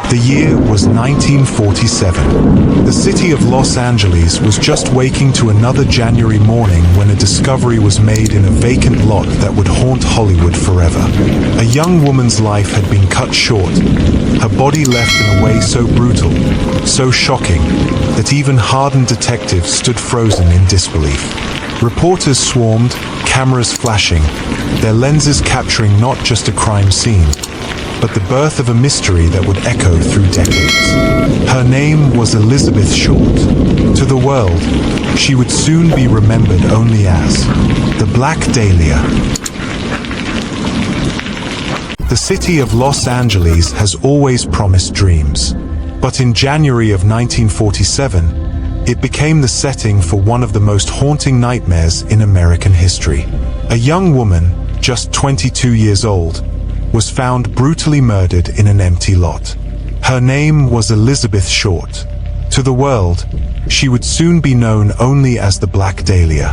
The year was 1947. The city of Los Angeles was just waking to another January morning when a discovery was made in a vacant lot that would haunt Hollywood forever. A young woman's life had been cut short, her body left in a way so brutal, so shocking, that even hardened detectives stood frozen in disbelief. Reporters swarmed, cameras flashing, their lenses capturing not just a crime scene, but the birth of a mystery that would echo through decades. Her name was Elizabeth Short. To the world, she would soon be remembered only as the Black Dahlia. The city of Los Angeles has always promised dreams. But in January of 1947, it became the setting for one of the most haunting nightmares in American history. A young woman, just 22 years old, was found brutally murdered in an empty lot. Her name was Elizabeth Short. To the world, she would soon be known only as the Black Dahlia.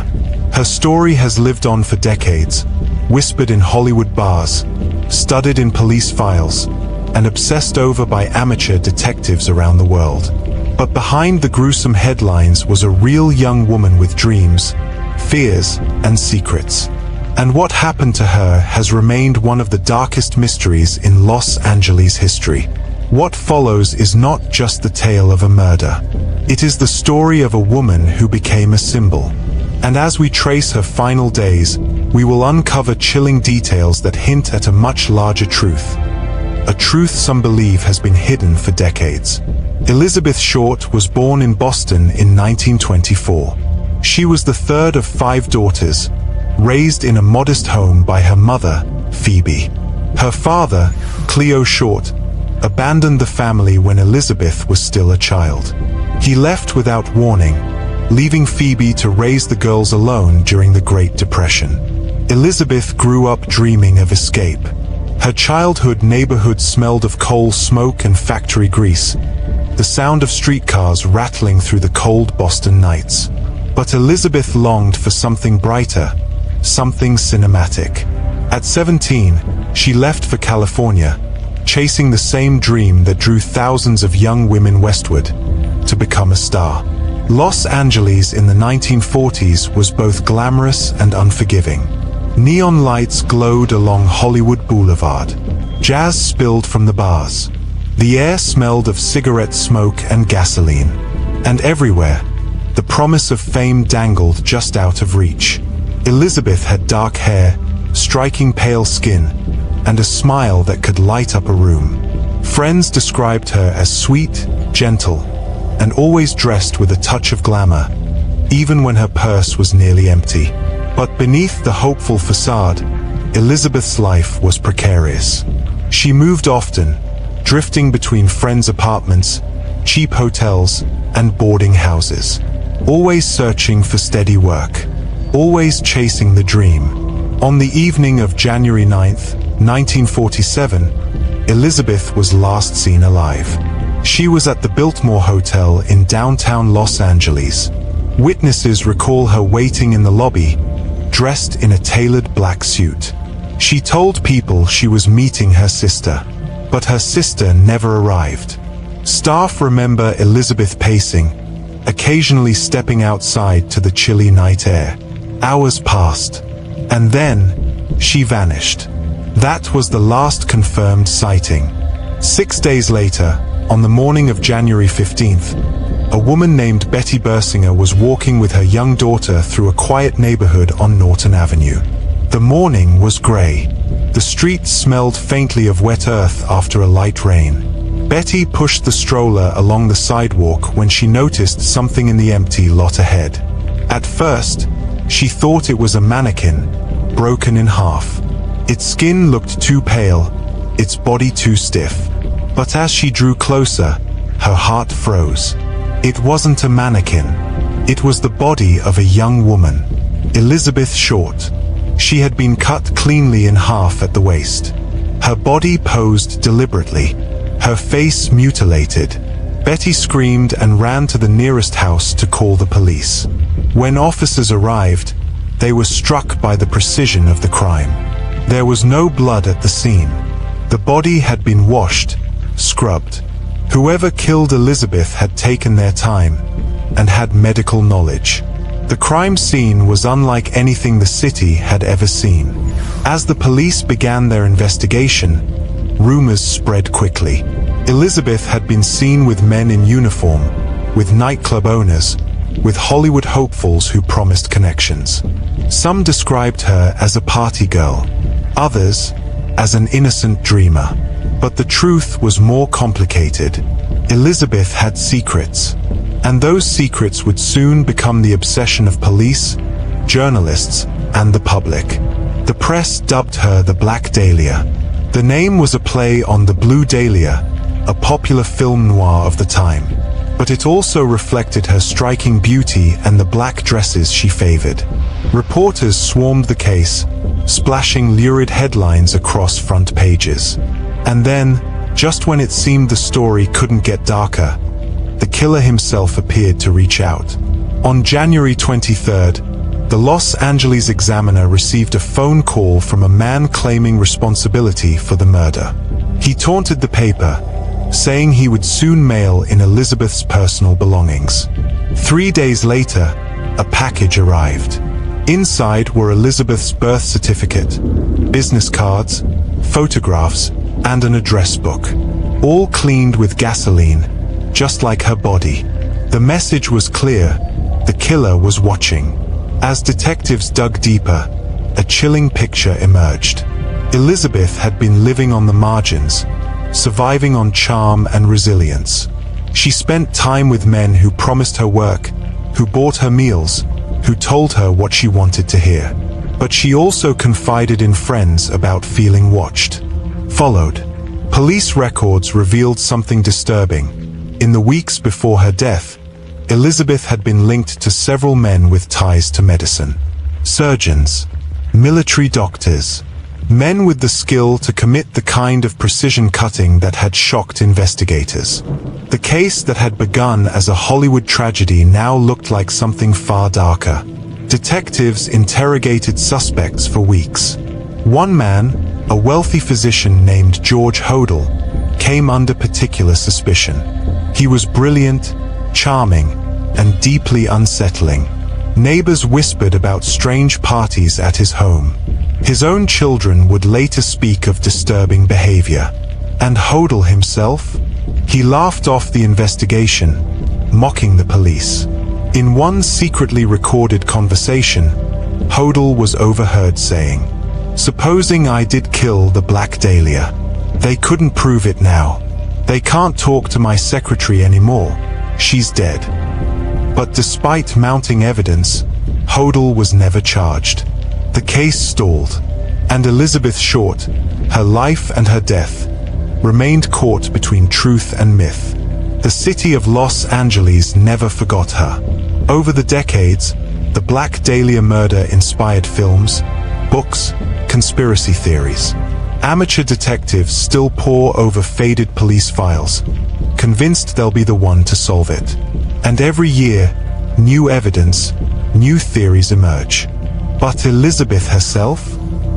Her story has lived on for decades, whispered in Hollywood bars, studied in police files, and obsessed over by amateur detectives around the world. But behind the gruesome headlines was a real young woman with dreams, fears, and secrets. And what happened to her has remained one of the darkest mysteries in Los Angeles history. What follows is not just the tale of a murder. It is the story of a woman who became a symbol. And as we trace her final days, we will uncover chilling details that hint at a much larger truth. A truth some believe has been hidden for decades. Elizabeth Short was born in Boston in 1924. She was the third of 5 daughters, raised in a modest home by her mother, Phoebe. Her father, Cleo Short, abandoned the family when Elizabeth was still a child. He left without warning, leaving Phoebe to raise the girls alone during the Great Depression. Elizabeth grew up dreaming of escape. Her childhood neighborhood smelled of coal smoke and factory grease, the sound of streetcars rattling through the cold Boston nights. But Elizabeth longed for something brighter, something cinematic. At 17, she left for California, chasing the same dream that drew thousands of young women westward, to become a star. Los Angeles in the 1940s was both glamorous and unforgiving. Neon lights glowed along Hollywood Boulevard. Jazz spilled from the bars. The air smelled of cigarette smoke and gasoline. And everywhere, the promise of fame dangled just out of reach. Elizabeth had dark hair, striking pale skin, and a smile that could light up a room. Friends described her as sweet, gentle, and always dressed with a touch of glamour, even when her purse was nearly empty. But beneath the hopeful facade, Elizabeth's life was precarious. She moved often, drifting between friends' apartments, cheap hotels, and boarding houses, always searching for steady work, always chasing the dream. On the evening of January 9th, 1947, Elizabeth was last seen alive. She was at the Biltmore Hotel in downtown Los Angeles. Witnesses recall her waiting in the lobby, dressed in a tailored black suit. She told people she was meeting her sister, but her sister never arrived. Staff remember Elizabeth pacing, occasionally stepping outside to the chilly night air. Hours passed, and then she vanished. That was the last confirmed sighting. 6 days later, on the morning of January 15th, a woman named Betty Bersinger was walking with her young daughter through a quiet neighborhood on Norton Avenue. The morning was gray. The street smelled faintly of wet earth after a light rain. Betty pushed the stroller along the sidewalk when she noticed something in the empty lot ahead. At first, she thought it was a mannequin, broken in half. Its skin looked too pale, its body too stiff. But as she drew closer, her heart froze. It wasn't a mannequin. It was the body of a young woman, Elizabeth Short. She had been cut cleanly in half at the waist. Her body posed deliberately, her face mutilated. Betty screamed and ran to the nearest house to call the police. When officers arrived, they were struck by the precision of the crime. There was no blood at the scene. The body had been washed, scrubbed, Whoever killed Elizabeth had taken their time and had medical knowledge. The crime scene was unlike anything the city had ever seen. As the police began their investigation, rumors spread quickly. Elizabeth had been seen with men in uniform, with nightclub owners, with Hollywood hopefuls who promised connections. Some described her as a party girl, others as an innocent dreamer. But the truth was more complicated. Elizabeth had secrets, and those secrets would soon become the obsession of police, journalists, and the public. The press dubbed her the Black Dahlia. The name was a play on the Blue Dahlia, a popular film noir of the time. But it also reflected her striking beauty and the black dresses she favored. Reporters swarmed the case, splashing lurid headlines across front pages. And then, just when it seemed the story couldn't get darker, the killer himself appeared to reach out. On January 23rd, the Los Angeles Examiner received a phone call from a man claiming responsibility for the murder. He taunted the paper, saying he would soon mail in Elizabeth's personal belongings. 3 days later, a package arrived. Inside were Elizabeth's birth certificate, business cards, photographs, and an address book, all cleaned with gasoline, just like her body. The message was clear: the killer was watching. As detectives dug deeper, a chilling picture emerged. Elizabeth had been living on the margins, surviving on charm and resilience. She spent time with men who promised her work, who bought her meals, who told her what she wanted to hear. But she also confided in friends about feeling watched, followed. Police records revealed something disturbing. In the weeks before her death, Elizabeth had been linked to several men with ties to medicine. Surgeons, military doctors, men with the skill to commit the kind of precision cutting that had shocked investigators. The case that had begun as a Hollywood tragedy now looked like something far darker. Detectives interrogated suspects for weeks. One man, a wealthy physician named George Hodel, came under particular suspicion. He was brilliant, charming, and deeply unsettling. Neighbors whispered about strange parties at his home. His own children would later speak of disturbing behavior. And Hodel himself? He laughed off the investigation, mocking the police. In one secretly recorded conversation, Hodel was overheard saying, "Supposing I did kill the Black Dahlia. They couldn't prove it now. They can't talk to my secretary anymore. She's dead." But despite mounting evidence, Hodel was never charged. The case stalled, and Elizabeth Short, her life and her death, remained caught between truth and myth. The city of Los Angeles never forgot her. Over the decades, the Black Dahlia murder inspired films, books, conspiracy theories. Amateur detectives still pore over faded police files, convinced they'll be the one to solve it. And every year, new evidence, new theories emerge. But Elizabeth herself?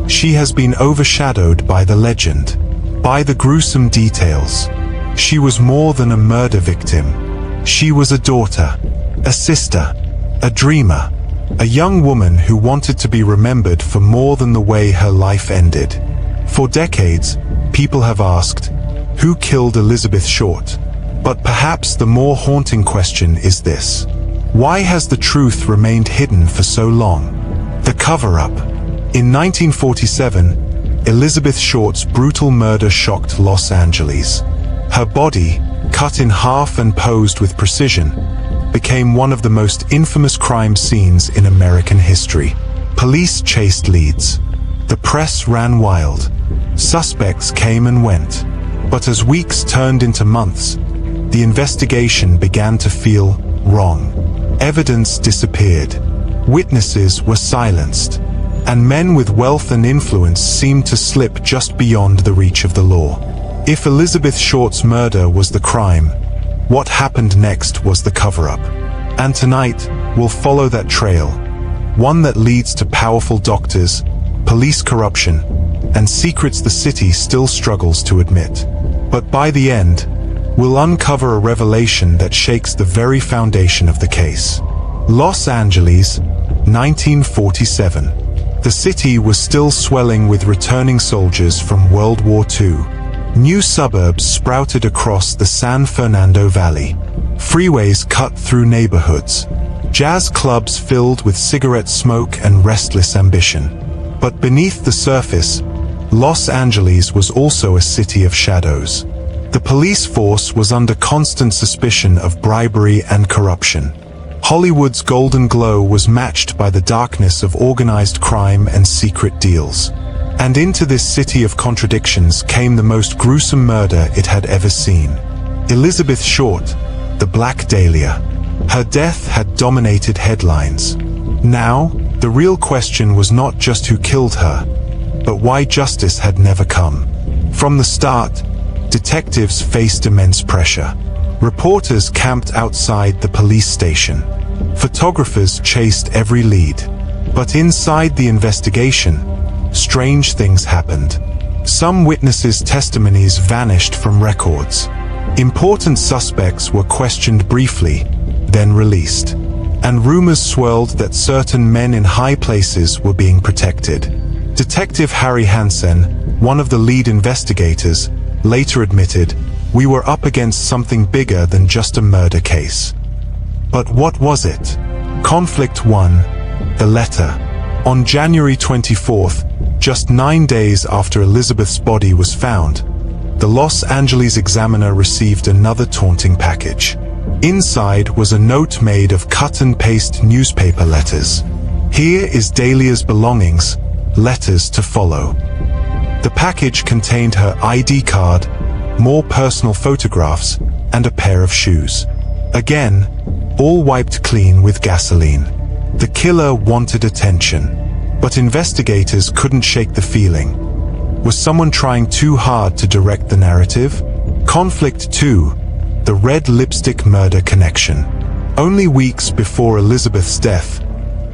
She has been overshadowed by the legend, by the gruesome details. She was more than a murder victim. She was a daughter, a sister, a dreamer, a young woman who wanted to be remembered for more than the way her life ended. For decades, people have asked, who killed Elizabeth Short? But perhaps the more haunting question is this: why has the truth remained hidden for so long? The cover-up. In 1947, Elizabeth Short's brutal murder shocked Los Angeles. Her body, cut in half and posed with precision, became one of the most infamous crime scenes in American history. Police chased leads. The press ran wild. Suspects came and went. But as weeks turned into months, the investigation began to feel wrong. Evidence disappeared. Witnesses were silenced. And men with wealth and influence seemed to slip just beyond the reach of the law. If Elizabeth Short's murder was the crime, what happened next was the cover-up. And tonight, we'll follow that trail. One that leads to powerful doctors, police corruption, and secrets the city still struggles to admit. But by the end, we'll uncover a revelation that shakes the very foundation of the case. Los Angeles, 1947. The city was still swelling with returning soldiers from World War II. New suburbs sprouted across the San Fernando Valley. Freeways cut through neighborhoods. Jazz clubs filled with cigarette smoke and restless ambition. But beneath the surface, Los Angeles was also a city of shadows. The police force was under constant suspicion of bribery and corruption. Hollywood's golden glow was matched by the darkness of organized crime and secret deals. And into this city of contradictions came the most gruesome murder it had ever seen. Elizabeth Short, the Black Dahlia. Her death had dominated headlines. Now, the real question was not just who killed her, but why justice had never come. From the start, detectives faced immense pressure. Reporters camped outside the police station. Photographers chased every lead. But inside the investigation, strange things happened. Some witnesses' testimonies vanished from records. Important suspects were questioned briefly, then released. And rumors swirled that certain men in high places were being protected. Detective Harry Hansen, one of the lead investigators, later admitted, "We were up against something bigger than just a murder case." But what was it? Conflict 1. The letter. On January 24th, just 9 days after Elizabeth's body was found, the Los Angeles Examiner received another taunting package. Inside was a note made of cut-and-paste newspaper letters. "Here is Dahlia's belongings, letters to follow." The package contained her ID card, more personal photographs, and a pair of shoes. Again, all wiped clean with gasoline. The killer wanted attention, but investigators couldn't shake the feeling. Was someone trying too hard to direct the narrative? Conflict 2. The red lipstick murder connection. Only weeks before Elizabeth's death,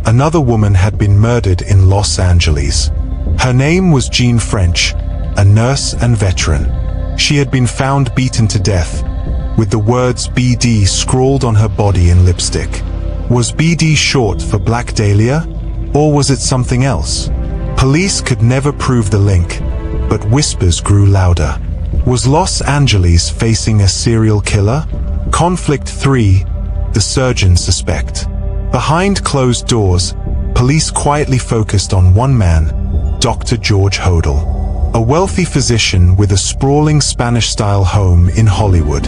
another woman had been murdered in Los Angeles. Her name was Jean French, a nurse and veteran. She had been found beaten to death, with the words BD scrawled on her body in lipstick. Was BD short for Black Dahlia, or was it something else? Police could never prove the link, but whispers grew louder. Was Los Angeles facing a serial killer? Conflict 3. The surgeon suspect. Behind closed doors, police quietly focused on one man, Dr. George Hodel, a wealthy physician with a sprawling Spanish-style home in Hollywood.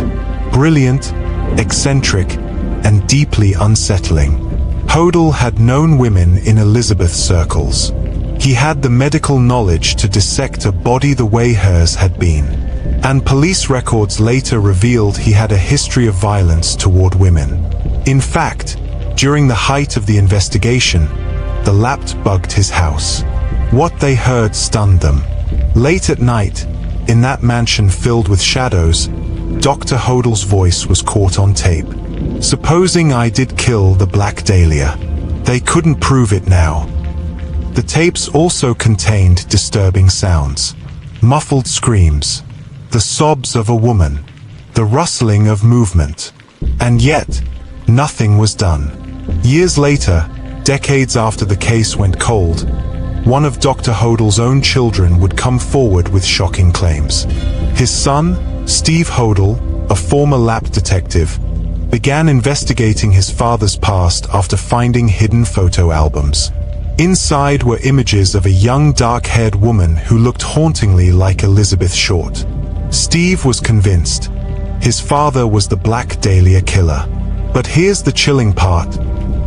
Brilliant, eccentric, and deeply unsettling. Hodel had known women in Elizabeth's circles. He had the medical knowledge to dissect a body the way hers had been. And police records later revealed he had a history of violence toward women. In fact, during the height of the investigation, the Lapt bugged his house. What they heard stunned them. Late at night, in that mansion filled with shadows, Dr. Hodel's voice was caught on tape. "Supposing I did kill the Black Dahlia. They couldn't prove it now." The tapes also contained disturbing sounds. Muffled screams. The sobs of a woman. The rustling of movement. And yet, nothing was done. Years later, decades after the case went cold, one of Dr. Hodel's own children would come forward with shocking claims. His son, Steve Hodel, a former lap detective, began investigating his father's past after finding hidden photo albums. Inside were images of a young dark-haired woman who looked hauntingly like Elizabeth Short. Steve was convinced his father was the Black Dahlia killer. But here's the chilling part.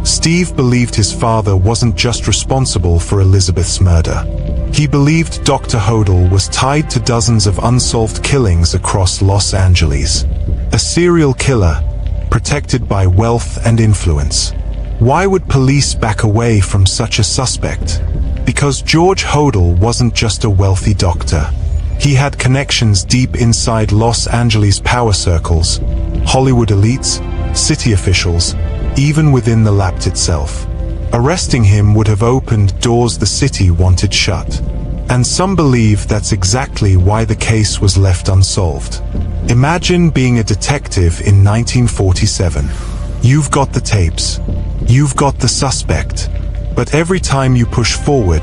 Steve believed his father wasn't just responsible for Elizabeth's murder. He believed Dr. Hodel was tied to dozens of unsolved killings across Los Angeles. A serial killer, protected by wealth and influence. Why would police back away from such a suspect? Because George Hodel wasn't just a wealthy doctor. He had connections deep inside Los Angeles power circles, Hollywood elites, city officials, even within the Lapt itself. Arresting him would have opened doors the city wanted shut. And some believe that's exactly why the case was left unsolved. Imagine being a detective in 1947. You've got the tapes. You've got the suspect. But every time you push forward,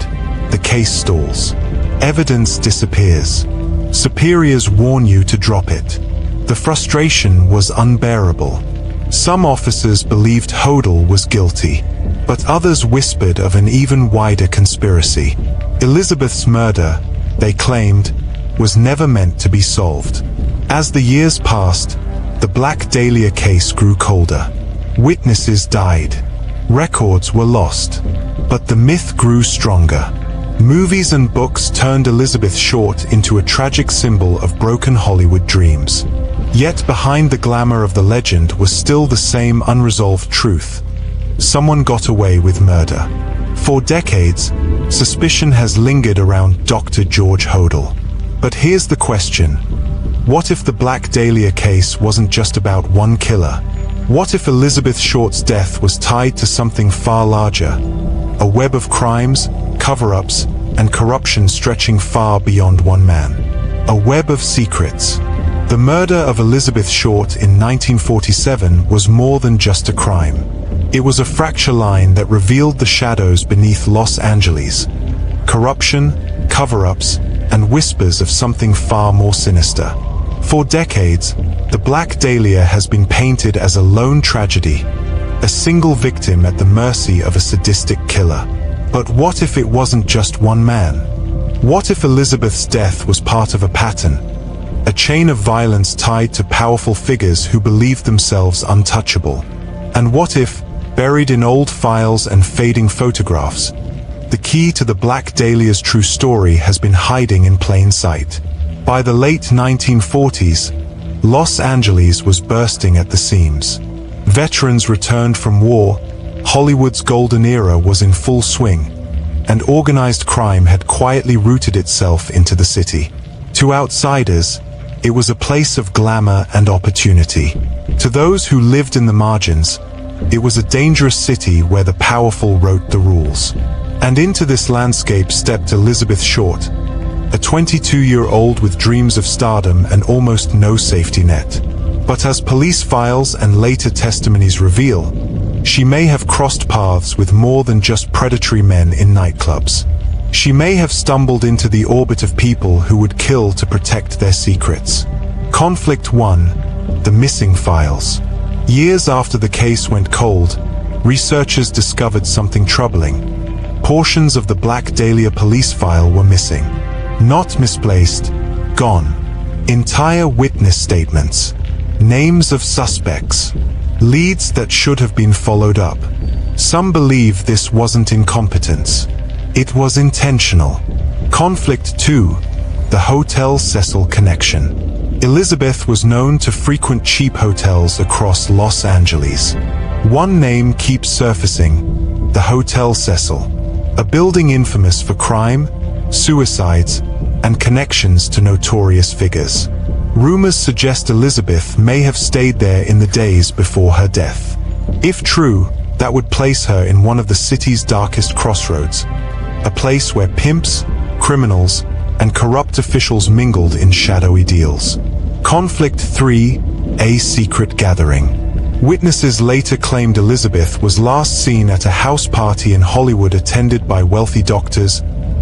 the case stalls. Evidence disappears. Superiors warn you to drop it. The frustration was unbearable. Some officers believed Hodel was guilty, but others whispered of an even wider conspiracy. Elizabeth's murder, they claimed, was never meant to be solved. As the years passed, the Black Dahlia case grew colder. Witnesses died. Records were lost. But the myth grew stronger. Movies and books turned Elizabeth Short into a tragic symbol of broken Hollywood dreams. Yet behind the glamour of the legend was still the same unresolved truth. Someone got away with murder. For decades, suspicion has lingered around Dr. George Hodel. But here's the question. What if the Black Dahlia case wasn't just about one killer? What if Elizabeth Short's death was tied to something far larger? A web of crimes, cover-ups, and corruption stretching far beyond one man. A web of secrets. The murder of Elizabeth Short in 1947 was more than just a crime. It was a fracture line that revealed the shadows beneath Los Angeles. Corruption, cover-ups, and whispers of something far more sinister. For decades, the Black Dahlia has been painted as a lone tragedy, a single victim at the mercy of a sadistic killer. But what if it wasn't just one man? What if Elizabeth's death was part of a pattern? A chain of violence tied to powerful figures who believed themselves untouchable? And what if, buried in old files and fading photographs, the key to the Black Dahlia's true story has been hiding in plain sight? By the late 1940s, Los Angeles was bursting at the seams. Veterans returned from war, Hollywood's golden era was in full swing, and organized crime had quietly rooted itself into the city. To outsiders, it was a place of glamour and opportunity. To those who lived in the margins, it was a dangerous city where the powerful wrote the rules. And into this landscape stepped Elizabeth Short, a 22-year-old with dreams of stardom and almost no safety net. But as police files and later testimonies reveal, she may have crossed paths with more than just predatory men in nightclubs. She may have stumbled into the orbit of people who would kill to protect their secrets. Conflict 1: The Missing Files. Years after the case went cold, researchers discovered something troubling. Portions of the Black Dahlia police file were missing. Not misplaced, gone. Entire witness statements. Names of suspects. Leads that should have been followed up. Some believe this wasn't incompetence. It was intentional. Conflict 2: The Hotel Cecil connection. Elizabeth was known to frequent cheap hotels across Los Angeles. One name keeps surfacing: the Hotel Cecil. A building infamous for crime, suicides, and connections to notorious figures. Rumors suggest Elizabeth may have stayed there in the days before her death. If true, that would place her in one of the city's darkest crossroads, a place where pimps, criminals, and corrupt officials mingled in shadowy deals. Conflict 3: A Secret Gathering. Witnesses later claimed Elizabeth was last seen at a house party in Hollywood attended by wealthy doctors,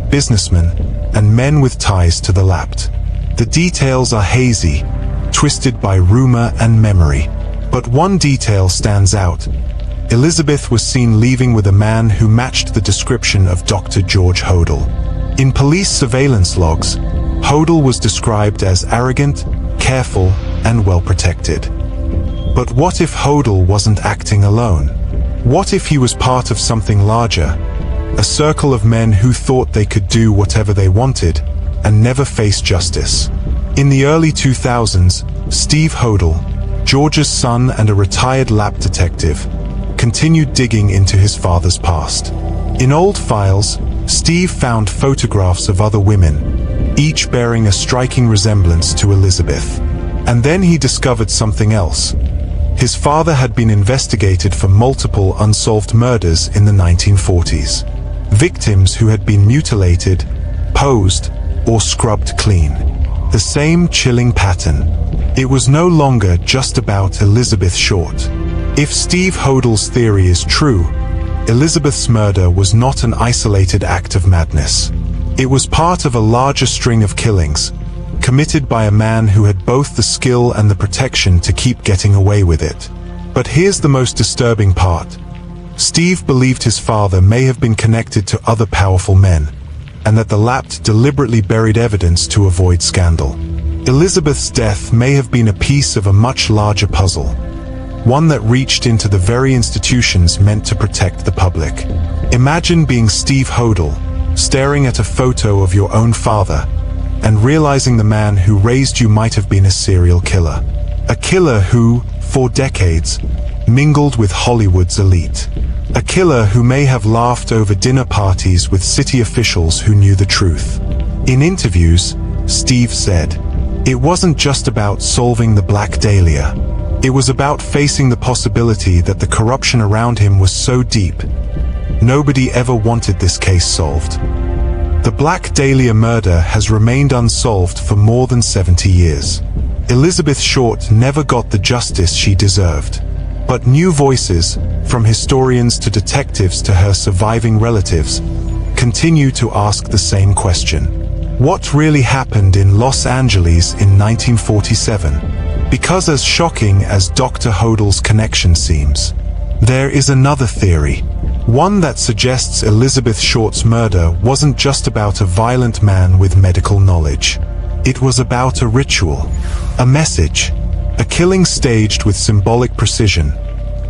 businessmen, and men with ties to the Lapt. The details are hazy, twisted by rumor and memory. But one detail stands out. Elizabeth was seen leaving with a man who matched the description of Dr. George Hodel. In police surveillance logs, Hodel was described as arrogant, careful, and well-protected. But what if Hodel wasn't acting alone? What if he was part of something larger? A circle of men who thought they could do whatever they wanted and never face justice. In the early 2000s, Steve Hodel, George's son and a retired lab detective, continued digging into his father's past. In old files, Steve found photographs of other women, each bearing a striking resemblance to Elizabeth. And then he discovered something else. His father had been investigated for multiple unsolved murders in the 1940s. Victims who had been mutilated, posed, or scrubbed clean. The same chilling pattern. It was no longer just about Elizabeth Short. If Steve Hodal's theory is true, Elizabeth's murder was not an isolated act of madness. It was part of a larger string of killings, committed by a man who had both the skill and the protection to keep getting away with it. But here's the most disturbing part. Steve believed his father may have been connected to other powerful men, and that the Lapt deliberately buried evidence to avoid scandal. Elizabeth's death may have been a piece of a much larger puzzle, one that reached into the very institutions meant to protect the public. Imagine being Steve Hodal, staring at a photo of your own father, and realizing the man who raised you might have been a serial killer. A killer who, for decades, mingled with Hollywood's elite. A killer who may have laughed over dinner parties with city officials who knew the truth. In interviews, Steve said, "It wasn't just about solving the Black Dahlia. It was about facing the possibility that the corruption around him was so deep. Nobody ever wanted this case solved." The Black Dahlia murder has remained unsolved for more than 70 years. Elizabeth Short never got the justice she deserved. But new voices, from historians to detectives to her surviving relatives, continue to ask the same question. What really happened in Los Angeles in 1947? Because as shocking as Dr. Hodal's connection seems, there is another theory. One that suggests Elizabeth Short's murder wasn't just about a violent man with medical knowledge. It was about a ritual, a message, a killing staged with symbolic precision,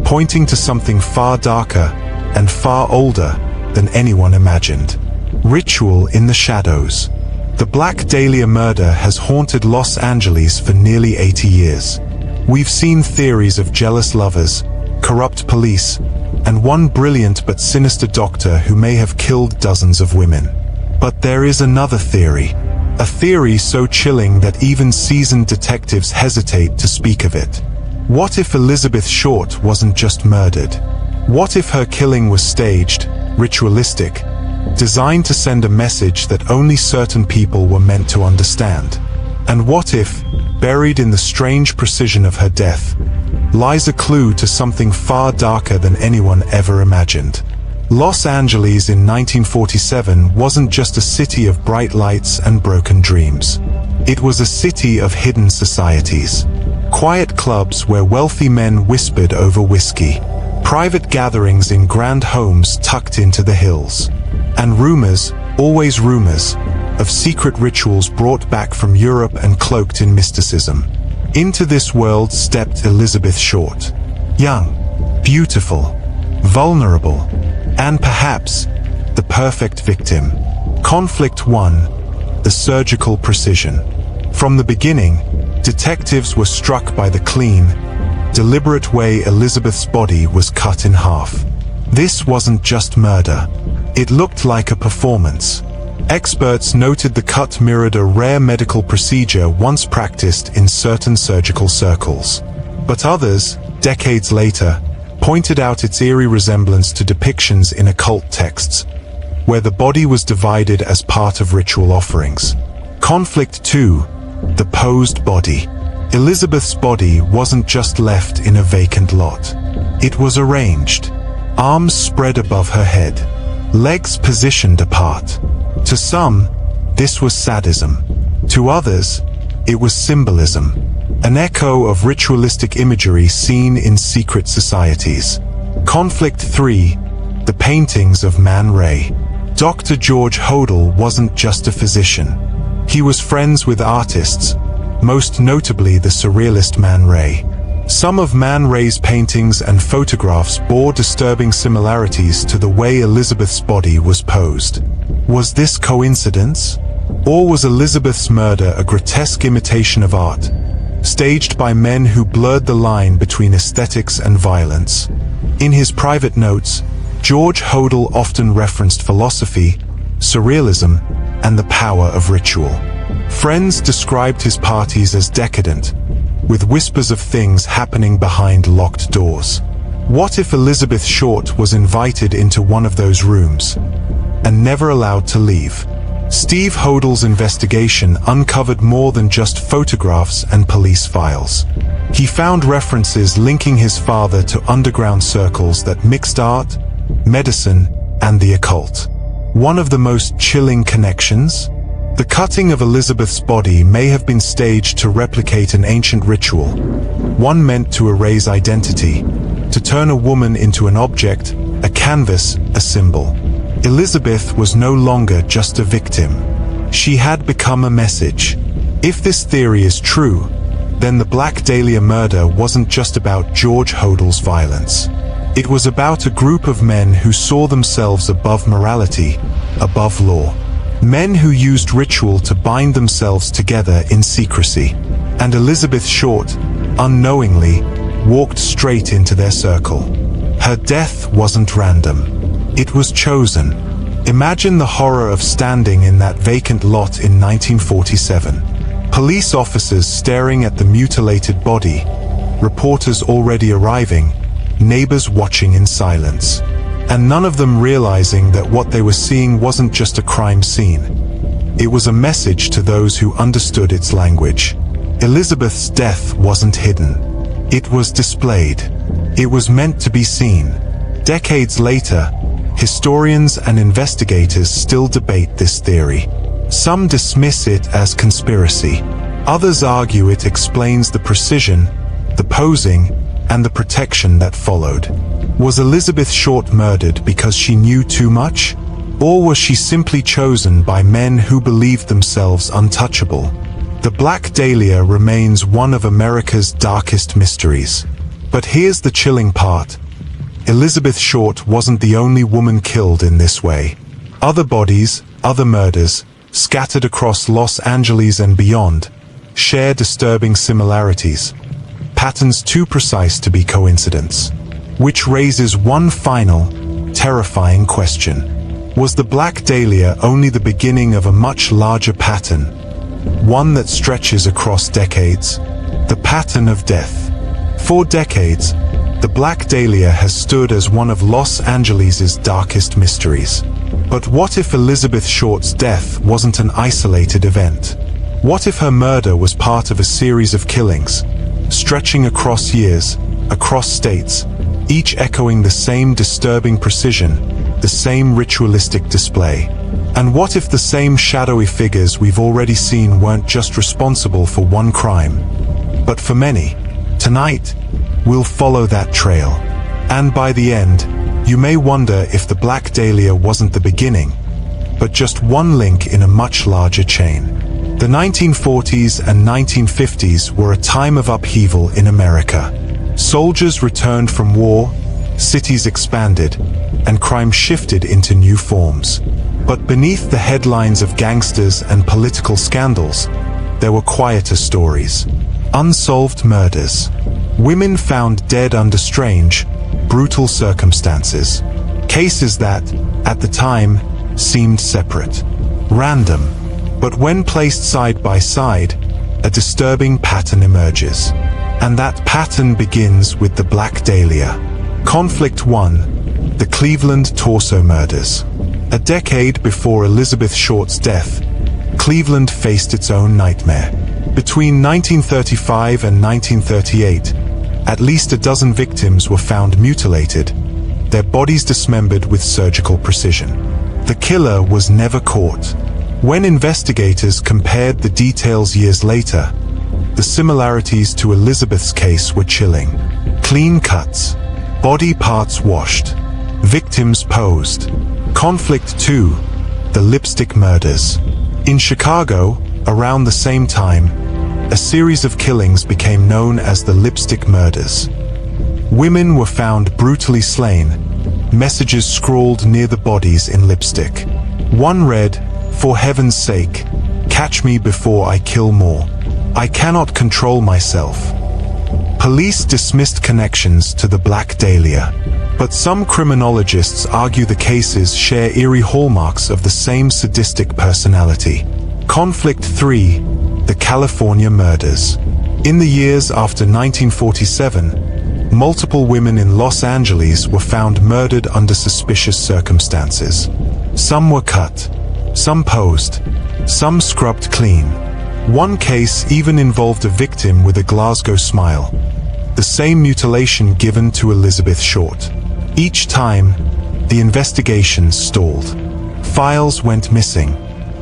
pointing to something far darker and far older than anyone imagined. Ritual in the shadows. The Black Dahlia murder has haunted Los Angeles for nearly 80 years. We've seen theories of jealous lovers, corrupt police, and one brilliant but sinister doctor who may have killed dozens of women. But there is another theory. A theory so chilling that even seasoned detectives hesitate to speak of it. What if Elizabeth Short wasn't just murdered? What if her killing was staged, ritualistic, designed to send a message that only certain people were meant to understand? And what if, buried in the strange precision of her death, lies a clue to something far darker than anyone ever imagined? Los Angeles in 1947 wasn't just a city of bright lights and broken dreams. It was a city of hidden societies. Quiet clubs where wealthy men whispered over whiskey. Private gatherings in grand homes tucked into the hills. And rumors, always rumors, of secret rituals brought back from Europe and cloaked in mysticism. Into this world stepped Elizabeth Short. Young, beautiful, vulnerable, and perhaps the perfect victim. Conflict 1. The surgical precision. From the beginning, detectives were struck by the clean, deliberate way Elizabeth's body was cut in half. This wasn't just murder. It looked like a performance. Experts noted the cut mirrored a rare medical procedure once practiced in certain surgical circles. But others, decades later, pointed out its eerie resemblance to depictions in occult texts, where the body was divided as part of ritual offerings. Conflict 2. The posed body. Elizabeth's body wasn't just left in a vacant lot. It was arranged. Arms spread above her head. Legs positioned apart. To some, this was sadism. To others, it was symbolism. An echo of ritualistic imagery seen in secret societies. Conflict 3. The paintings of Man Ray. Dr. George Hodal wasn't just a physician. He was friends with artists, most notably the surrealist Man Ray. Some of Man Ray's paintings and photographs bore disturbing similarities to the way Elizabeth's body was posed. Was this coincidence? Or was Elizabeth's murder a grotesque imitation of art, staged by men who blurred the line between aesthetics and violence? In his private notes, George Hodal often referenced philosophy, surrealism, and the power of ritual. Friends described his parties as decadent, with whispers of things happening behind locked doors. What if Elizabeth Short was invited into one of those rooms and never allowed to leave? Steve Hodl's investigation uncovered more than just photographs and police files. He found references linking his father to underground circles that mixed art, medicine, and the occult. One of the most chilling connections? The cutting of Elizabeth's body may have been staged to replicate an ancient ritual, one meant to erase identity, to turn a woman into an object, a canvas, a symbol. Elizabeth was no longer just a victim. She had become a message. If this theory is true, then the Black Dahlia murder wasn't just about George Hodl's violence. It was about a group of men who saw themselves above morality, above law. Men who used ritual to bind themselves together in secrecy. And Elizabeth Short, unknowingly, walked straight into their circle. Her death wasn't random. It was chosen. Imagine the horror of standing in that vacant lot in 1947. Police officers staring at the mutilated body, reporters already arriving, neighbors watching in silence. And none of them realizing that what they were seeing wasn't just a crime scene. It was a message to those who understood its language. Elizabeth's death wasn't hidden. It was displayed. It was meant to be seen. Decades later, historians and investigators still debate this theory. Some dismiss it as conspiracy. Others argue it explains the precision, the posing, and the protection that followed. Was Elizabeth Short murdered because she knew too much? Or was she simply chosen by men who believed themselves untouchable? The Black Dahlia remains one of America's darkest mysteries. But here's the chilling part. Elizabeth Short wasn't the only woman killed in this way. Other bodies, other murders, scattered across Los Angeles and beyond, share disturbing similarities. Patterns too precise to be coincidence. Which raises one final, terrifying question. Was the Black Dahlia only the beginning of a much larger pattern? One that stretches across decades? The pattern of death. For decades, the Black Dahlia has stood as one of Los Angeles' darkest mysteries. But what if Elizabeth Short's death wasn't an isolated event? What if her murder was part of a series of killings, stretching across years, across states, each echoing the same disturbing precision, the same ritualistic display? And what if the same shadowy figures we've already seen weren't just responsible for one crime, but for many? Tonight, we'll follow that trail. And by the end, you may wonder if the Black Dahlia wasn't the beginning, but just one link in a much larger chain. The 1940s and 1950s were a time of upheaval in America. Soldiers returned from war, cities expanded, and crime shifted into new forms. But beneath the headlines of gangsters and political scandals, there were quieter stories. Unsolved murders. Women found dead under strange, brutal circumstances. Cases that, at the time, seemed separate, random. But when placed side by side, a disturbing pattern emerges. And that pattern begins with the Black Dahlia. Conflict 1. The Cleveland Torso Murders. A decade before Elizabeth Short's death, Cleveland faced its own nightmare. Between 1935 and 1938, at least a dozen victims were found mutilated, their bodies dismembered with surgical precision. The killer was never caught. When investigators compared the details years later, the similarities to Elizabeth's case were chilling. Clean cuts, body parts washed, victims posed. Conflict 2. The Lipstick Murders. In Chicago, around the same time, a series of killings became known as the Lipstick Murders. Women were found brutally slain, messages scrawled near the bodies in lipstick. One read, "For heaven's sake, catch me before I kill more. I cannot control myself." Police dismissed connections to the Black Dahlia, but some criminologists argue the cases share eerie hallmarks of the same sadistic personality. Conflict 3. The California Murders. In the years after 1947, multiple women in Los Angeles were found murdered under suspicious circumstances. Some were cut, Some posed, some scrubbed clean. One case even involved a victim with a Glasgow smile. The same mutilation given to Elizabeth Short. Each time, the investigations stalled. Files went missing.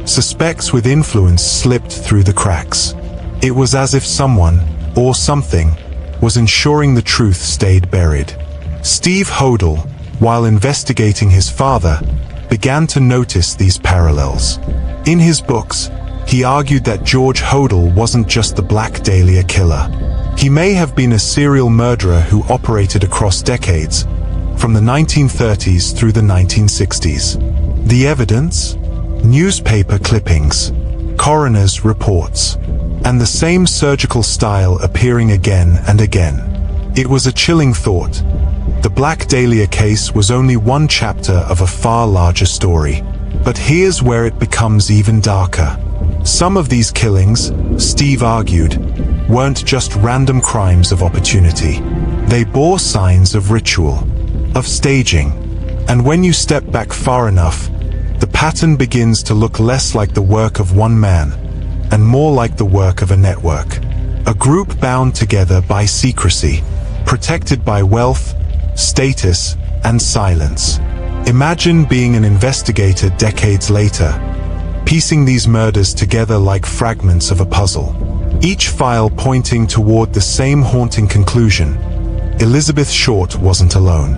Suspects with influence slipped through the cracks. It was as if someone, or something, was ensuring the truth stayed buried. Steve Hodel, while investigating his father, began to notice these parallels. In his books, he argued that George Hodel wasn't just the Black Dahlia killer. He may have been a serial murderer who operated across decades, from the 1930s through the 1960s. The evidence? Newspaper clippings, coroner's reports, and the same surgical style appearing again and again. It was a chilling thought. The Black Dahlia case was only one chapter of a far larger story. But here's where it becomes even darker. Some of these killings, Steve argued, weren't just random crimes of opportunity. They bore signs of ritual, of staging, and when you step back far enough, the pattern begins to look less like the work of one man, and more like the work of a network. A group bound together by secrecy, protected by wealth, status, and silence. Imagine being an investigator decades later, piecing these murders together like fragments of a puzzle. Each file pointing toward the same haunting conclusion. Elizabeth Short wasn't alone.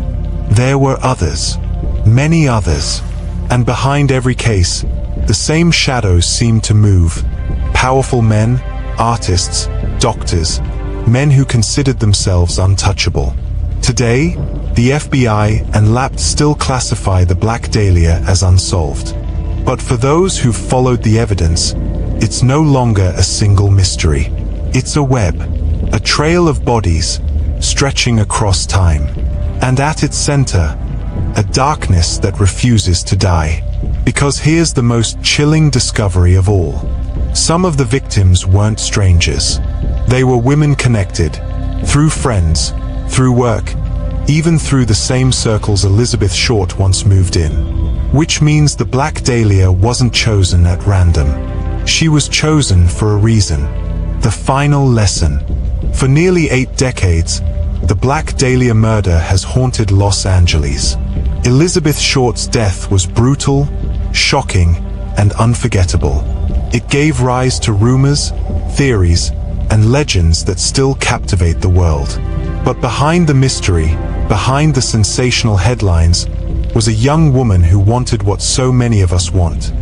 There were others, many others, and behind every case, the same shadows seemed to move. Powerful men, artists, doctors, men who considered themselves untouchable. Today, the FBI and LAPD still classify the Black Dahlia as unsolved. But for those who've followed the evidence, it's no longer a single mystery. It's a web, a trail of bodies, stretching across time. And at its center, a darkness that refuses to die. Because here's the most chilling discovery of all. Some of the victims weren't strangers. They were women connected, through friends, through work, even through the same circles Elizabeth Short once moved in. Which means the Black Dahlia wasn't chosen at random. She was chosen for a reason. The final lesson. For nearly 8 decades, the Black Dahlia murder has haunted Los Angeles. Elizabeth Short's death was brutal, shocking, and unforgettable. It gave rise to rumors, theories, and legends that still captivate the world. But behind the mystery, behind the sensational headlines, was a young woman who wanted what so many of us want.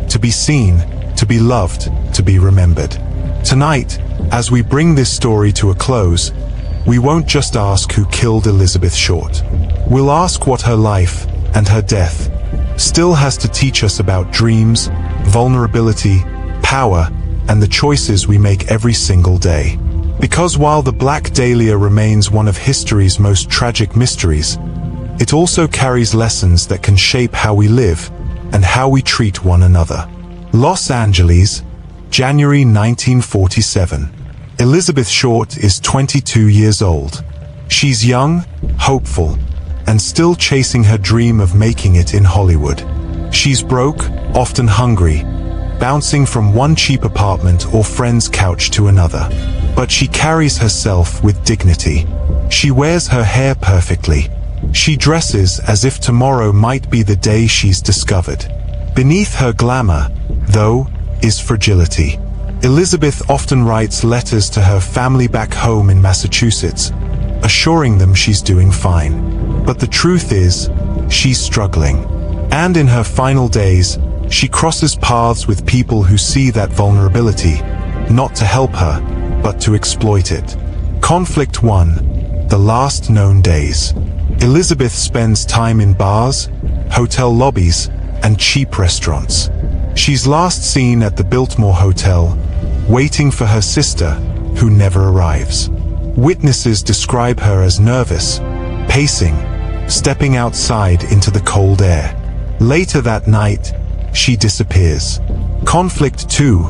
To be seen, to be loved, to be remembered. Tonight, as we bring this story to a close, we won't just ask who killed Elizabeth Short. We'll ask what her life, and her death, still has to teach us about dreams, vulnerability, power, and the choices we make every single day. Because while the Black Dahlia remains one of history's most tragic mysteries, it also carries lessons that can shape how we live and how we treat one another. Los Angeles, January 1947. Elizabeth Short is 22 years old. She's young, hopeful, and still chasing her dream of making it in Hollywood. She's broke, often hungry, bouncing from one cheap apartment or friend's couch to another. But she carries herself with dignity. She wears her hair perfectly. She dresses as if tomorrow might be the day she's discovered. Beneath her glamour, though, is fragility. Elizabeth often writes letters to her family back home in Massachusetts, assuring them she's doing fine. But the truth is, she's struggling. And in her final days, she crosses paths with people who see that vulnerability, not to help her, but to exploit it. Conflict 1. The last known days. Elizabeth spends time in bars, hotel lobbies, and cheap restaurants. She's last seen at the Biltmore Hotel, waiting for her sister, who never arrives. Witnesses describe her as nervous, pacing, stepping outside into the cold air. Later that night, she disappears. Conflict 2.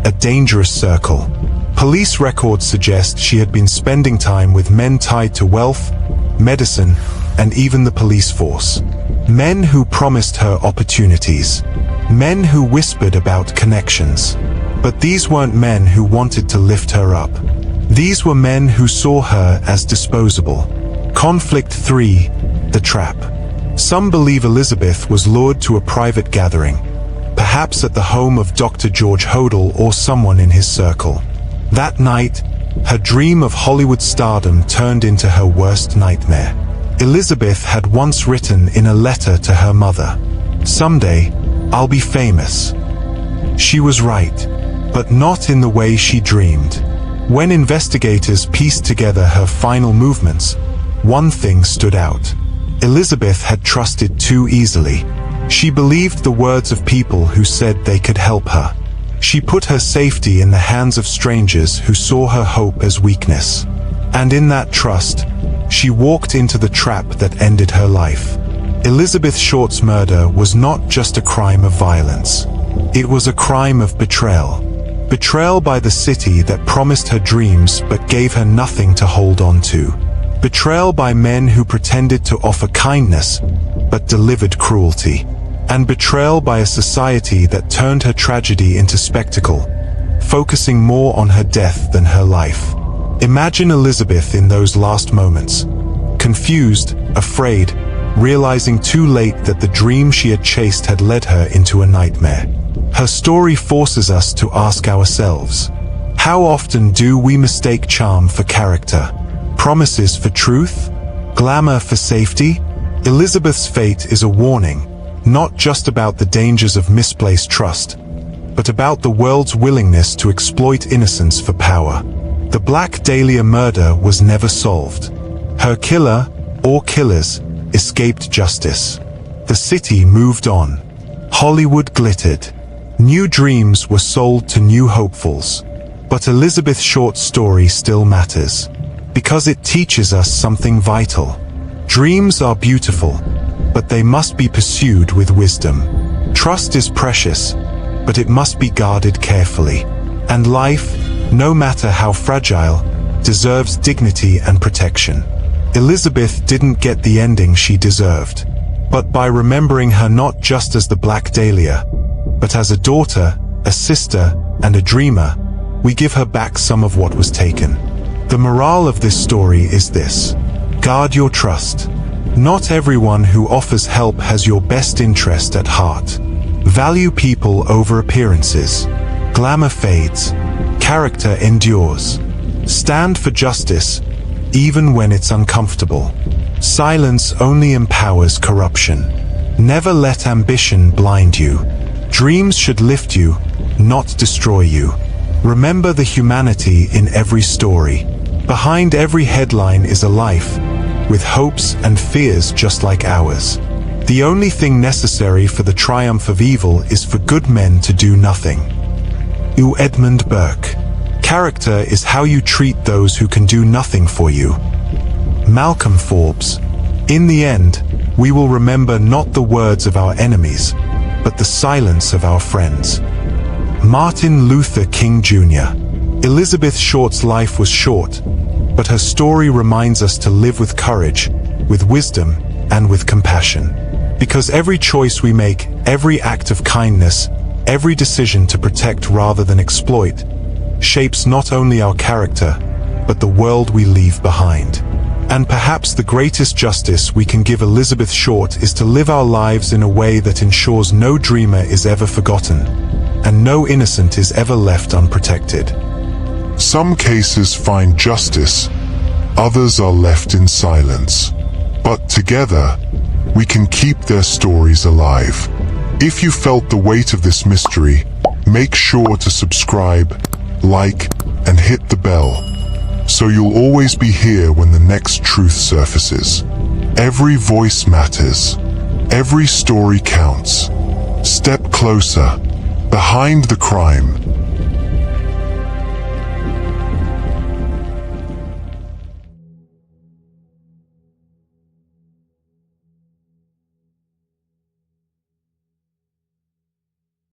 A dangerous circle. Police records suggest she had been spending time with men tied to wealth, medicine, and even the police force. Men who promised her opportunities. Men who whispered about connections. But these weren't men who wanted to lift her up. These were men who saw her as disposable. Conflict 3. The Trap. Some believe Elizabeth was lured to a private gathering, perhaps at the home of Dr. George Hodel or someone in his circle. That night, her dream of Hollywood stardom turned into her worst nightmare. Elizabeth had once written in a letter to her mother, "Someday, I'll be famous." She was right, but not in the way she dreamed. When investigators pieced together her final movements, one thing stood out. Elizabeth had trusted too easily. She believed the words of people who said they could help her. She put her safety in the hands of strangers who saw her hope as weakness. And in that trust, she walked into the trap that ended her life. Elizabeth Short's murder was not just a crime of violence. It was a crime of betrayal. Betrayal by the city that promised her dreams but gave her nothing to hold on to. Betrayal by men who pretended to offer kindness but delivered cruelty. And betrayal by a society that turned her tragedy into spectacle, focusing more on her death than her life. Imagine Elizabeth in those last moments, confused, afraid, realizing too late that the dream she had chased had led her into a nightmare. Her story forces us to ask ourselves, how often do we mistake charm for character, promises for truth, glamour for safety? Elizabeth's fate is a warning, not just about the dangers of misplaced trust, but about the world's willingness to exploit innocence for power. The Black Dahlia murder was never solved. Her killer, or killers, escaped justice. The city moved on. Hollywood glittered. New dreams were sold to new hopefuls. But Elizabeth Short's story still matters, because it teaches us something vital. Dreams are beautiful, but they must be pursued with wisdom. Trust is precious, but it must be guarded carefully. And life, no matter how fragile, deserves dignity and protection. Elizabeth didn't get the ending she deserved, but by remembering her not just as the Black Dahlia, but as a daughter, a sister, and a dreamer, we give her back some of what was taken. The morale of this story is this: guard your trust. Not everyone who offers help has your best interest at heart. Value people over appearances. Glamour fades. Character endures. Stand for justice, even when it's uncomfortable. Silence only empowers corruption. Never let ambition blind you. Dreams should lift you, not destroy you. Remember the humanity in every story. Behind every headline is a life, with hopes and fears just like ours. The only thing necessary for the triumph of evil is for good men to do nothing. Edmund Burke. Character is how you treat those who can do nothing for you. Malcolm Forbes. In the end, we will remember not the words of our enemies, but the silence of our friends. Martin Luther King Jr. Elizabeth Short's life was short, but her story reminds us to live with courage, with wisdom, and with compassion. Because every choice we make, every act of kindness, every decision to protect rather than exploit, shapes not only our character, but the world we leave behind. And perhaps the greatest justice we can give Elizabeth Short is to live our lives in a way that ensures no dreamer is ever forgotten, and no innocent is ever left unprotected. Some cases find justice, others are left in silence. But together, we can keep their stories alive. If you felt the weight of this mystery, make sure to subscribe, like, and hit the bell, so you'll always be here when the next truth surfaces. Every voice matters. Every story counts. Step closer, behind the crime,